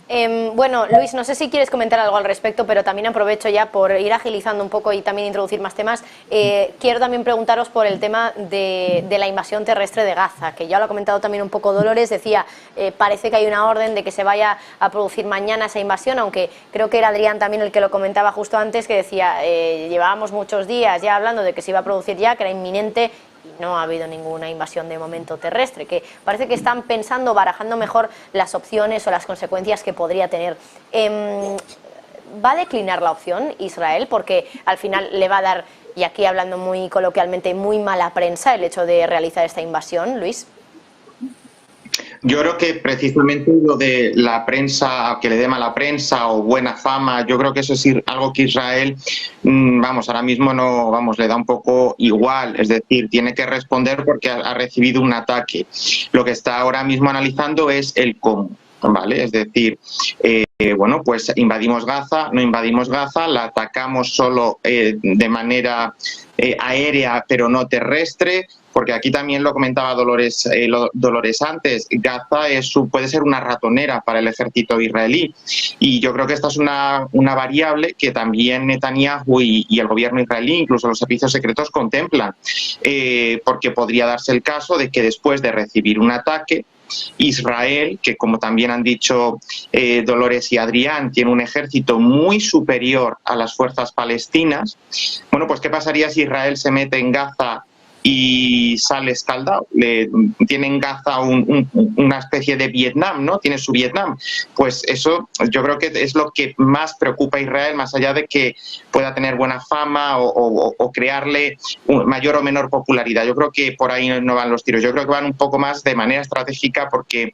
Bueno, Luis, no sé si quieres comentar algo al respecto, pero también aprovecho ya por ir agilizando un poco y también introducir más temas. Quiero también preguntaros por el tema de la invasión terrestre de Gaza, que ya lo ha comentado también un poco Dolores. Decía, parece que hay una orden de que se vaya a producir mañana esa invasión, aunque creo que era Adrián también el que lo comentaba justo antes, que decía, llevábamos muchos días ya hablando de que se iba a producir ya, que era inminente, y no ha habido ninguna invasión de momento terrestre, que parece que están pensando, barajando mejor las opciones o las consecuencias que podría tener. ¿Va a declinar la opción Israel? Porque al final le va a dar, y aquí hablando muy coloquialmente, muy mala prensa el hecho de realizar esta invasión, Luis. Yo creo que precisamente lo de la prensa, que le dé mala prensa o buena fama, yo creo que eso es algo que Israel, vamos, ahora mismo no, vamos, le da un poco igual, es decir, tiene que responder porque ha recibido un ataque. Lo que está ahora mismo analizando es el cómo, ¿vale? Es decir, bueno, pues invadimos Gaza, no invadimos Gaza, la atacamos solo de manera aérea, pero no terrestre, porque aquí también lo comentaba Dolores, Dolores antes, Gaza puede ser una ratonera para el ejército israelí, y yo creo que esta es una variable que también Netanyahu y el gobierno israelí, incluso los servicios secretos, contemplan, porque podría darse el caso de que después de recibir un ataque, Israel, que como también han dicho Dolores y Adrián, tiene un ejército muy superior a las fuerzas palestinas. Bueno, pues ¿qué pasaría si Israel se mete en Gaza y sale escaldado? Tiene en Gaza una especie de Vietnam, ¿no? Tiene su Vietnam. Pues eso yo creo que es lo que más preocupa a Israel, más allá de que pueda tener buena fama o crearle mayor o menor popularidad. Yo creo que por ahí no van los tiros. Yo creo que van un poco más de manera estratégica porque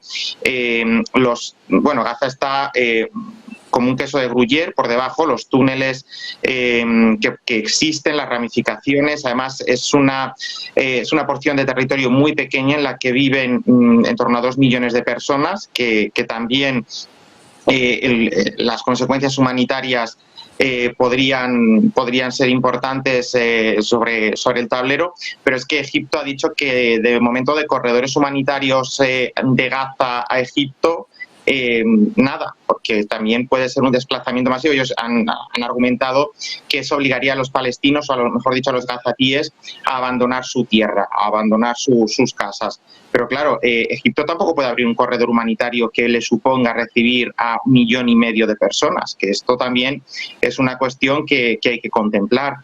Gaza está como un queso de Gruyère por debajo, los túneles que existen, las ramificaciones. Además, es una porción de territorio muy pequeña en la que viven en torno a 2 millones de personas, que también las consecuencias humanitarias podrían ser importantes sobre el tablero, pero es que Egipto ha dicho que de momento de corredores humanitarios de Gaza a Egipto, nada, porque también puede ser un desplazamiento masivo. Ellos han argumentado que eso obligaría a los palestinos, o a lo mejor dicho a los gazatíes, a abandonar su tierra, a abandonar sus casas. Pero claro, Egipto tampoco puede abrir un corredor humanitario que le suponga recibir a 1,5 millones de personas, que esto también es una cuestión que hay que contemplar.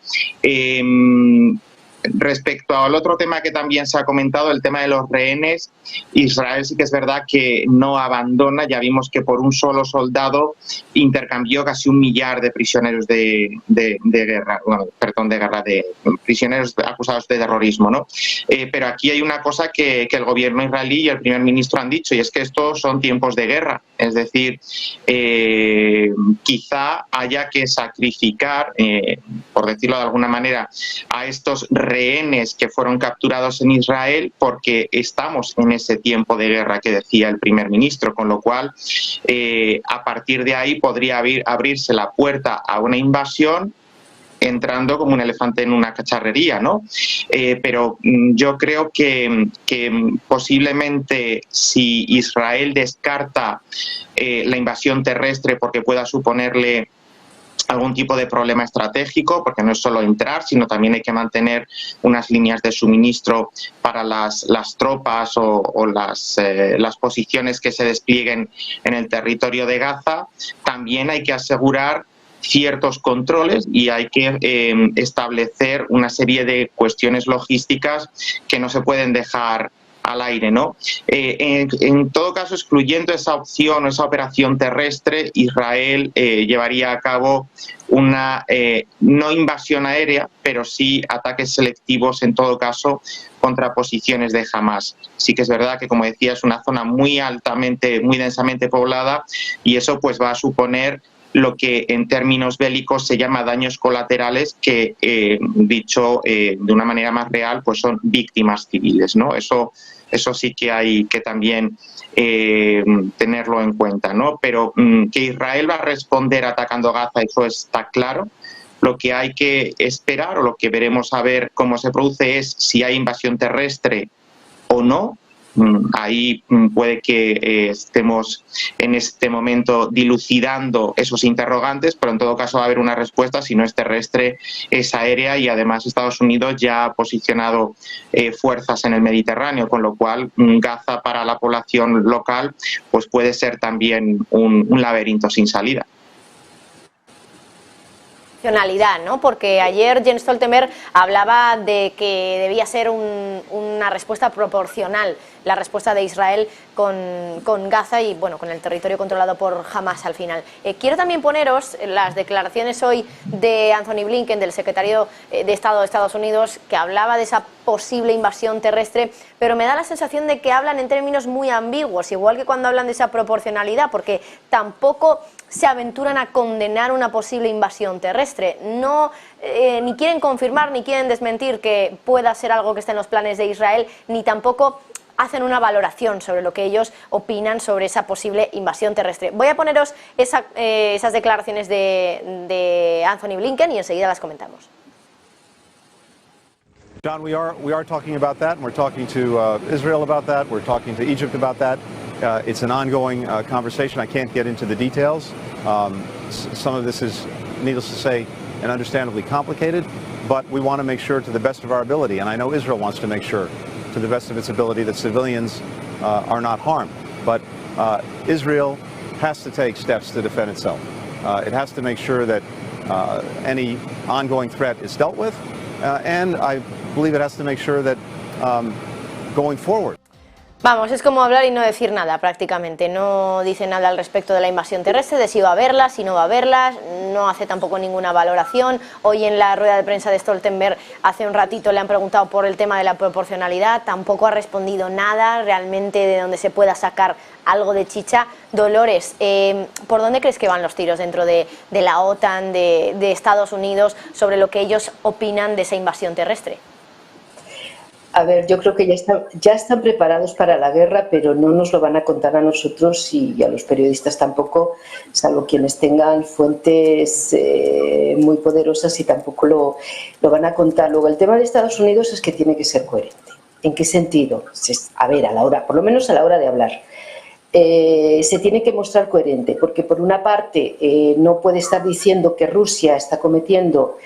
Respecto al otro tema que también se ha comentado, el tema de los rehenes, Israel sí que es verdad que no abandona. Ya vimos que por un solo soldado intercambió casi 1 millar de prisioneros de guerra, de prisioneros acusados de terrorismo, ¿no? Pero aquí hay una cosa que el gobierno israelí y el primer ministro han dicho, y es que estos son tiempos de guerra. Es decir, quizá haya que sacrificar, por decirlo de alguna manera, a estos rehenes que fueron capturados en Israel, porque estamos en ese tiempo de guerra que decía el primer ministro, con lo cual a partir de ahí podría abrirse la puerta a una invasión, entrando como un elefante en una cacharrería, ¿no? Pero yo creo que posiblemente, si Israel descarta la invasión terrestre porque pueda suponerle algún tipo de problema estratégico, porque no es solo entrar, sino también hay que mantener unas líneas de suministro para las tropas o las posiciones que se desplieguen en el territorio de Gaza. También hay que asegurar ciertos controles y hay que establecer una serie de cuestiones logísticas que no se pueden dejar al aire, ¿no? En todo caso, excluyendo esa opción o esa operación terrestre, Israel llevaría a cabo una no invasión aérea, pero sí ataques selectivos, en todo caso, contra posiciones de Hamás. Sí que es verdad que, como decía, es una zona muy densamente poblada, y eso pues va a suponer lo que en términos bélicos se llama daños colaterales, que dicho de una manera más real, pues son víctimas civiles, ¿no? Eso sí que hay que también tenerlo en cuenta, ¿no? Pero que Israel va a responder atacando Gaza, eso está claro. Lo que hay que esperar, o lo que veremos a ver cómo se produce, es si hay invasión terrestre o no. Ahí puede que estemos en este momento dilucidando esos interrogantes, pero en todo caso va a haber una respuesta. Si no es terrestre, es aérea, y además Estados Unidos ya ha posicionado fuerzas en el Mediterráneo, con lo cual Gaza para la población local pues puede ser también un laberinto sin salida. ¿No? Porque ayer Jens Stoltenberg hablaba de que debía ser una respuesta proporcional, la respuesta de Israel con Gaza y bueno, con el territorio controlado por Hamas al final. Quiero también poneros las declaraciones hoy de Anthony Blinken, del secretario de Estado de Estados Unidos, que hablaba de esa posible invasión terrestre, pero me da la sensación de que hablan en términos muy ambiguos, igual que cuando hablan de esa proporcionalidad, porque tampoco se aventuran a condenar una posible invasión terrestre. No, ni quieren confirmar ni quieren desmentir que pueda ser algo que esté en los planes de Israel, ni tampoco hacen una valoración sobre lo que ellos opinan sobre esa posible invasión terrestre. Voy a poneros esas declaraciones de Anthony Blinken y enseguida las comentamos. John, we are talking about that, and we're talking to Israel about that, we're talking to Egypt about that. It's an ongoing conversation. I can't get into the details. Some of this is, needless to say, and understandably complicated, but we want to make sure to the best of our ability, and I know Israel wants to make sure to the best of its ability that civilians are not harmed. But Israel has to take steps to defend itself. It has to make sure that any ongoing threat is dealt with, and I believe it has to make sure that going forward. Vamos, es como hablar y no decir nada prácticamente, no dice nada al respecto de la invasión terrestre, de si va a haberla, si no va a haberla, no hace tampoco ninguna valoración. Hoy en la rueda de prensa de Stoltenberg hace un ratito le han preguntado por el tema de la proporcionalidad, tampoco ha respondido nada realmente de donde se pueda sacar algo de chicha. Dolores, ¿por dónde crees que van los tiros dentro de la OTAN, de Estados Unidos, sobre lo que ellos opinan de esa invasión terrestre? A ver, yo creo que ya están preparados para la guerra, pero no nos lo van a contar a nosotros y a los periodistas tampoco, salvo quienes tengan fuentes muy poderosas, y tampoco lo van a contar. Luego, el tema de Estados Unidos es que tiene que ser coherente. ¿En qué sentido? A ver, por lo menos a la hora de hablar. Se tiene que mostrar coherente, porque por una parte no puede estar diciendo que Rusia está cometiendo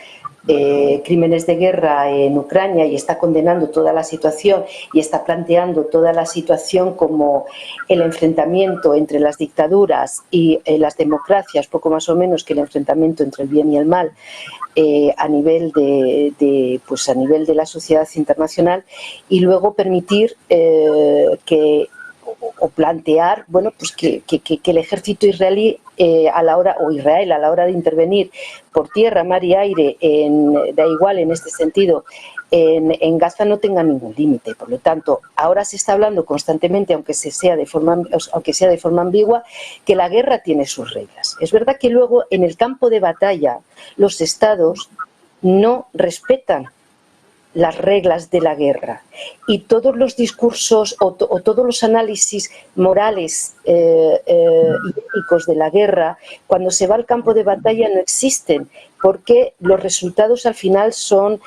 crímenes de guerra en Ucrania y está condenando toda la situación y está planteando toda la situación como el enfrentamiento entre las dictaduras y las democracias, poco más o menos que el enfrentamiento entre el bien y el mal a nivel de la sociedad internacional, y luego permitir o plantear, bueno, pues que el ejército israelí Israel a la hora de intervenir por tierra, mar y aire, da igual en este sentido, en Gaza no tenga ningún límite. Por lo tanto, ahora se está hablando constantemente, aunque sea de forma ambigua, que la guerra tiene sus reglas. Es verdad que luego en el campo de batalla los estados no respetan las reglas de la guerra, y todos los discursos o todos los análisis morales y éticos de la guerra, cuando se va al campo de batalla, no existen, porque los resultados al final son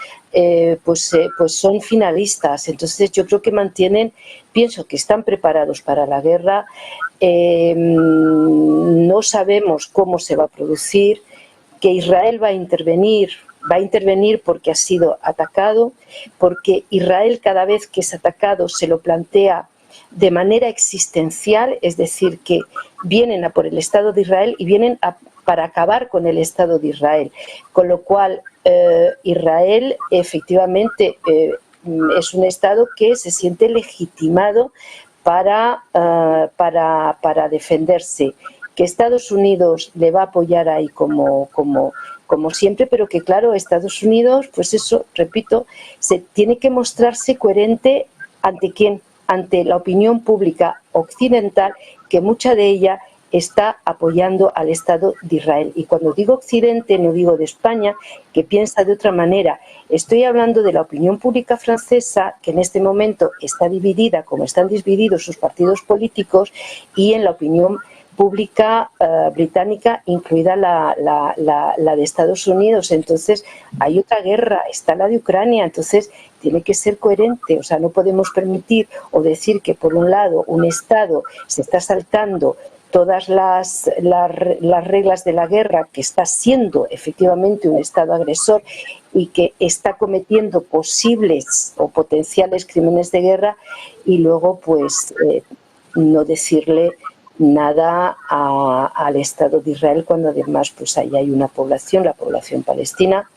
son finalistas. Entonces yo creo que pienso que están preparados para la guerra. No sabemos cómo se va a producir, que Israel va a intervenir porque ha sido atacado, porque Israel cada vez que es atacado se lo plantea de manera existencial, es decir, que vienen a por el Estado de Israel y vienen para acabar con el Estado de Israel, con lo cual Israel efectivamente es un Estado que se siente legitimado para defenderse, que Estados Unidos le va a apoyar ahí como siempre, pero que claro, Estados Unidos, pues eso, repito, se tiene que mostrarse coherente ¿ante quién? Ante la opinión pública occidental, que mucha de ella está apoyando al Estado de Israel. Y cuando digo Occidente, no digo de España, que piensa de otra manera. Estoy hablando de la opinión pública francesa, que en este momento está dividida, como están divididos sus partidos políticos, y en la opinión pública británica, incluida la de Estados Unidos. Entonces hay otra guerra, está la de Ucrania, entonces tiene que ser coherente. O sea, no podemos permitir o decir que por un lado un Estado se está saltando todas las reglas de la guerra, que está siendo efectivamente un Estado agresor y que está cometiendo posibles o potenciales crímenes de guerra, y luego pues no decirle nada al Estado de Israel, cuando además pues ahí hay una población, la población palestina,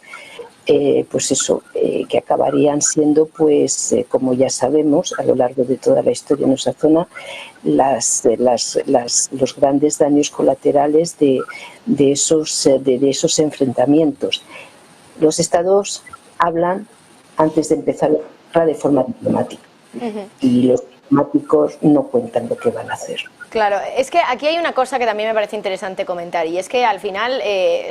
pues eso, que acabarían siendo, pues como ya sabemos a lo largo de toda la historia en esa zona, los grandes daños colaterales de esos enfrentamientos. Los estados hablan antes de empezar la guerra de forma diplomática, y los diplomáticos no cuentan lo que van a hacer. Claro, es que aquí hay una cosa que también me parece interesante comentar, y es que al final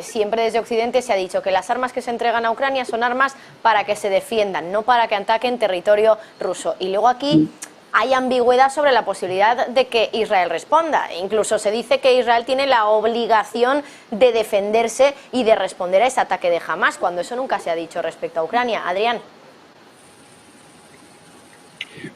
siempre desde Occidente se ha dicho que las armas que se entregan a Ucrania son armas para que se defiendan, no para que ataquen territorio ruso. Y luego aquí hay ambigüedad sobre la posibilidad de que Israel responda. Incluso se dice que Israel tiene la obligación de defenderse y de responder a ese ataque de Hamás, cuando eso nunca se ha dicho respecto a Ucrania. Adrián.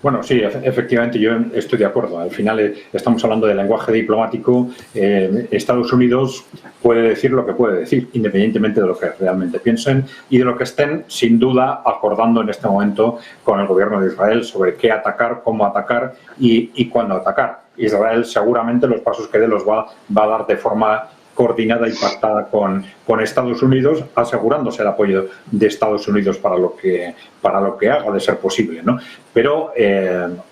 Bueno, sí, efectivamente yo estoy de acuerdo. Al final estamos hablando de lenguaje diplomático. Estados Unidos puede decir lo que puede decir, independientemente de lo que realmente piensen y de lo que estén, sin duda, acordando en este momento con el gobierno de Israel sobre qué atacar, cómo atacar y cuándo atacar. Israel seguramente los pasos que dé los va a dar de forma coordinada y pactada con Estados Unidos, asegurándose el apoyo de Estados Unidos para lo que haga de ser posible, ¿no? Pero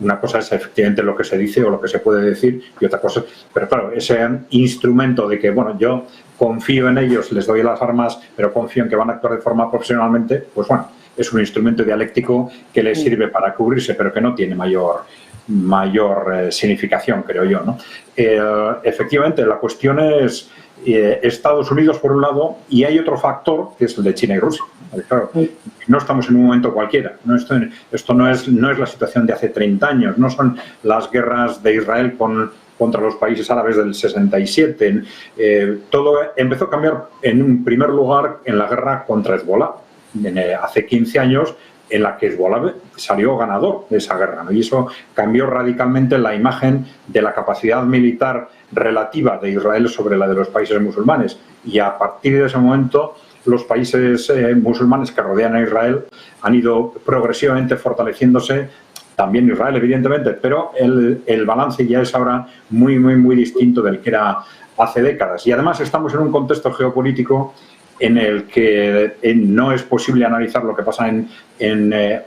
una cosa es efectivamente lo que se dice o lo que se puede decir, y otra cosa, pero claro, ese instrumento de que, bueno, yo confío en ellos, les doy las armas, pero confío en que van a actuar de forma profesionalmente, pues bueno, es un instrumento dialéctico que les sirve para cubrirse, pero que no tiene mayor significación, creo yo, ¿no? Efectivamente, la cuestión es Estados Unidos por un lado, y hay otro factor que es el de China y Rusia. Claro, no estamos en un momento cualquiera, ¿no? Esto no es la situación de hace 30 años, no son las guerras de Israel contra los países árabes del 67. Todo empezó a cambiar en un primer lugar en la guerra contra Hezbollah, hace 15 años, en la que Hezbollah salió ganador de esa guerra, ¿no? Y eso cambió radicalmente la imagen de la capacidad militar relativa de Israel sobre la de los países musulmanes. Y a partir de ese momento, los países musulmanes que rodean a Israel han ido progresivamente fortaleciéndose, también Israel, evidentemente, pero el balance ya es ahora muy, muy, muy distinto del que era hace décadas. Y además estamos en un contexto geopolítico en el que no es posible analizar lo que pasa en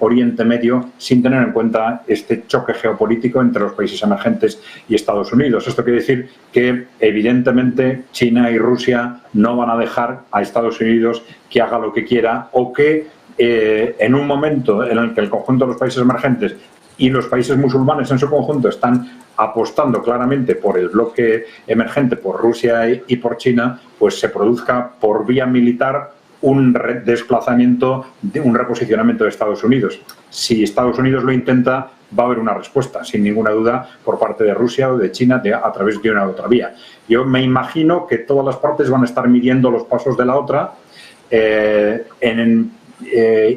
Oriente Medio sin tener en cuenta este choque geopolítico entre los países emergentes y Estados Unidos. Esto quiere decir que, evidentemente, China y Rusia no van a dejar a Estados Unidos que haga lo que quiera, o que en un momento en el que el conjunto de los países emergentes y los países musulmanes en su conjunto están apostando claramente por el bloque emergente, por Rusia y por China, pues se produzca por vía militar un desplazamiento, un reposicionamiento de Estados Unidos. Si Estados Unidos lo intenta, va a haber una respuesta, sin ninguna duda, por parte de Rusia o de China a través de una u otra vía. Yo me imagino que todas las partes van a estar midiendo los pasos de la otra.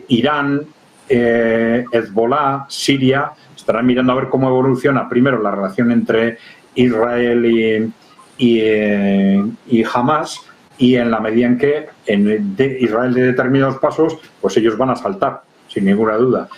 Irán, Hezbollah, Siria, estarán mirando a ver cómo evoluciona primero la relación entre Israel y Hamás, y en la medida en que Israel dé determinados pasos, pues ellos van a saltar, sin ninguna duda.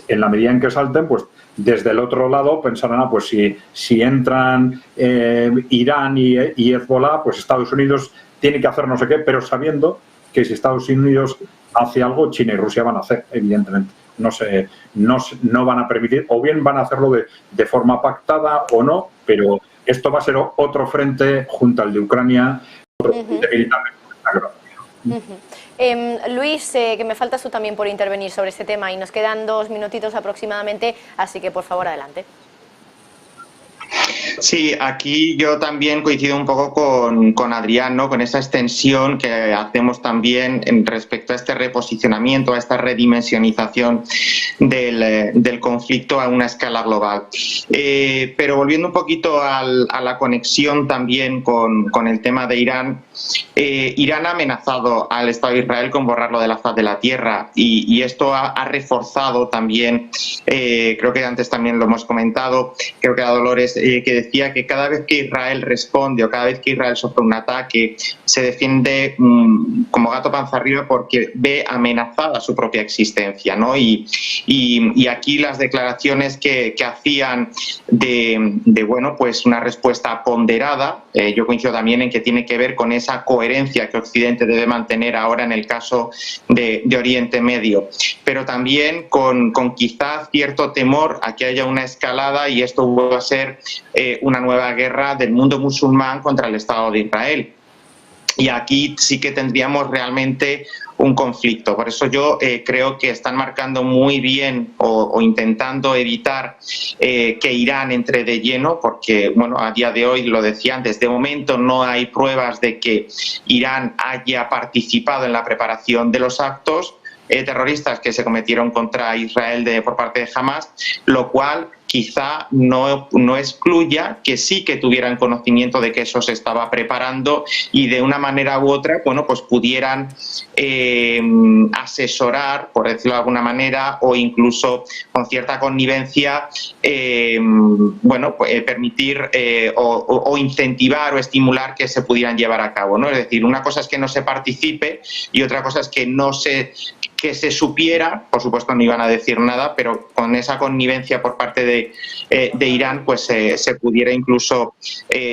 En la medida en que salten, pues desde el otro lado pensarán, pues si entran Irán y Hezbollah, pues Estados Unidos tiene que hacer no sé qué, pero sabiendo que si Estados Unidos hace algo, China y Rusia van a hacer, evidentemente. No van a permitir, o bien van a hacerlo de forma pactada o no, pero esto va a ser otro frente junto al de Ucrania, otro frente militar. Luis, que me faltas tú también por intervenir sobre este tema, y nos quedan 2 minutitos aproximadamente, así que por favor adelante. Sí, aquí yo también coincido un poco con Adrián, ¿no? Con esa extensión que hacemos también en respecto a este reposicionamiento, a esta redimensionización del conflicto a una escala global. Pero volviendo un poquito a la conexión también con el tema de Irán, Irán ha amenazado al Estado de Israel con borrarlo de la faz de la tierra y esto ha reforzado también, creo que antes también lo hemos comentado, creo que a Dolores, que decía que cada vez que Israel responde o cada vez que Israel sufre un ataque se defiende como gato panza arriba porque ve amenazada su propia existencia, ¿no? Y aquí las declaraciones que hacían de bueno, pues una respuesta ponderada, yo coincido también en que tiene que ver con esa coherencia que Occidente debe mantener ahora en el caso de Oriente Medio, pero también con quizá cierto temor a que haya una escalada y esto vuelva a ser una nueva guerra del mundo musulmán contra el Estado de Israel. Y aquí sí que tendríamos realmente un conflicto. Por eso yo creo que están marcando muy bien o intentando evitar que Irán entre de lleno, porque bueno, a día de hoy, lo decía antes, de momento no hay pruebas de que Irán haya participado en la preparación de los actos terroristas que se cometieron contra Israel por parte de Hamas, lo cual quizá no excluya que sí que tuvieran conocimiento de que eso se estaba preparando y de una manera u otra, bueno, pues pudieran asesorar, por decirlo de alguna manera, o incluso con cierta connivencia, bueno, pues, permitir o incentivar o estimular que se pudieran llevar a cabo, ¿no? Es decir, una cosa es que no se participe y otra cosa es que que se supiera, por supuesto no iban a decir nada, pero con esa connivencia por parte de Irán, pues se pudiera incluso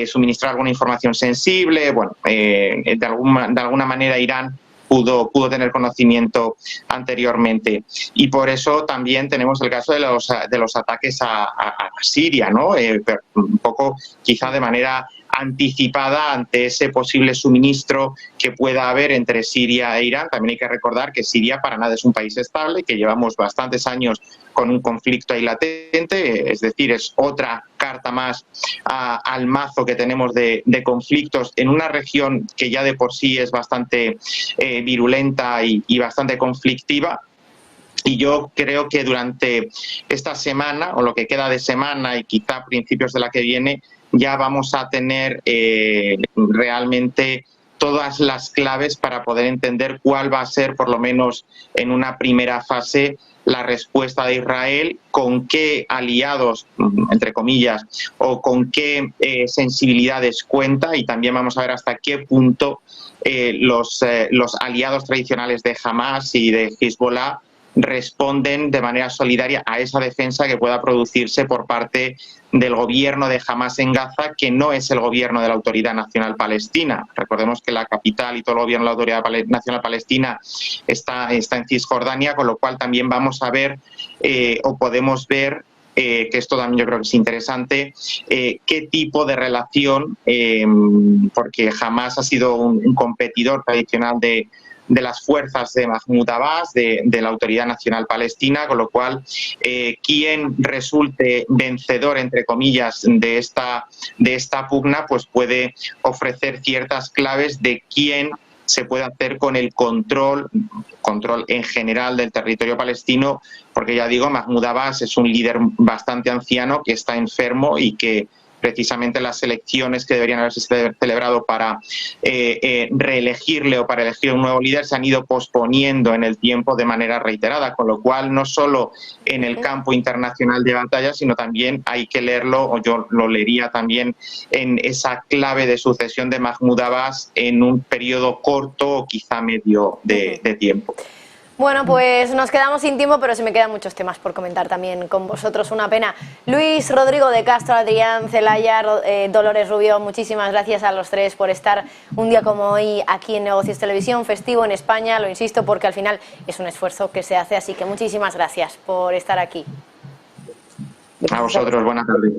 suministrar alguna información sensible. Bueno, de alguna manera Irán pudo tener conocimiento anteriormente. Y por eso también tenemos el caso de los ataques a Siria, ¿no? Un poco quizá de manera anticipada ante ese posible suministro que pueda haber entre Siria e Irán. También hay que recordar que Siria para nada es un país estable, que llevamos bastantes años con un conflicto ahí latente, es decir, es otra carta más al mazo que tenemos de conflictos en una región que ya de por sí es bastante virulenta y bastante conflictiva. Y yo creo que durante esta semana, o lo que queda de semana y quizá a principios de la que viene, ya vamos a tener realmente todas las claves para poder entender cuál va a ser, por lo menos en una primera fase, la respuesta de Israel, con qué aliados, entre comillas, o con qué sensibilidades cuenta, y también vamos a ver hasta qué punto los aliados tradicionales de Hamas y de Hezbollah responden de manera solidaria a esa defensa que pueda producirse por parte del gobierno de Hamas en Gaza, que no es el gobierno de la Autoridad Nacional Palestina. Recordemos que la capital y todo el gobierno de la Autoridad Nacional Palestina está en Cisjordania, con lo cual también vamos a ver o podemos ver, que esto también yo creo que es interesante, qué tipo de relación, porque Hamas ha sido un competidor tradicional de las fuerzas de Mahmoud Abbas, de la Autoridad Nacional Palestina, con lo cual quien resulte vencedor, entre comillas, de esta pugna, pues puede ofrecer ciertas claves de quién se puede hacer con el control en general del territorio palestino, porque ya digo, Mahmoud Abbas es un líder bastante anciano que está enfermo y que precisamente las elecciones que deberían haberse celebrado para reelegirle o para elegir un nuevo líder se han ido posponiendo en el tiempo de manera reiterada, con lo cual no solo en el campo internacional de batalla, sino también hay que leerlo, o yo lo leería también, en esa clave de sucesión de Mahmoud Abbas en un periodo corto o quizá medio de tiempo. Bueno, pues nos quedamos sin tiempo, pero se me quedan muchos temas por comentar también con vosotros, una pena. Luis, Rodrigo de Castro, Adrián, Celaya, Dolores Rubio, muchísimas gracias a los tres por estar un día como hoy aquí en Negocios Televisión, festivo en España, lo insisto, porque al final es un esfuerzo que se hace, así que muchísimas gracias por estar aquí. A vosotros, buenas tardes.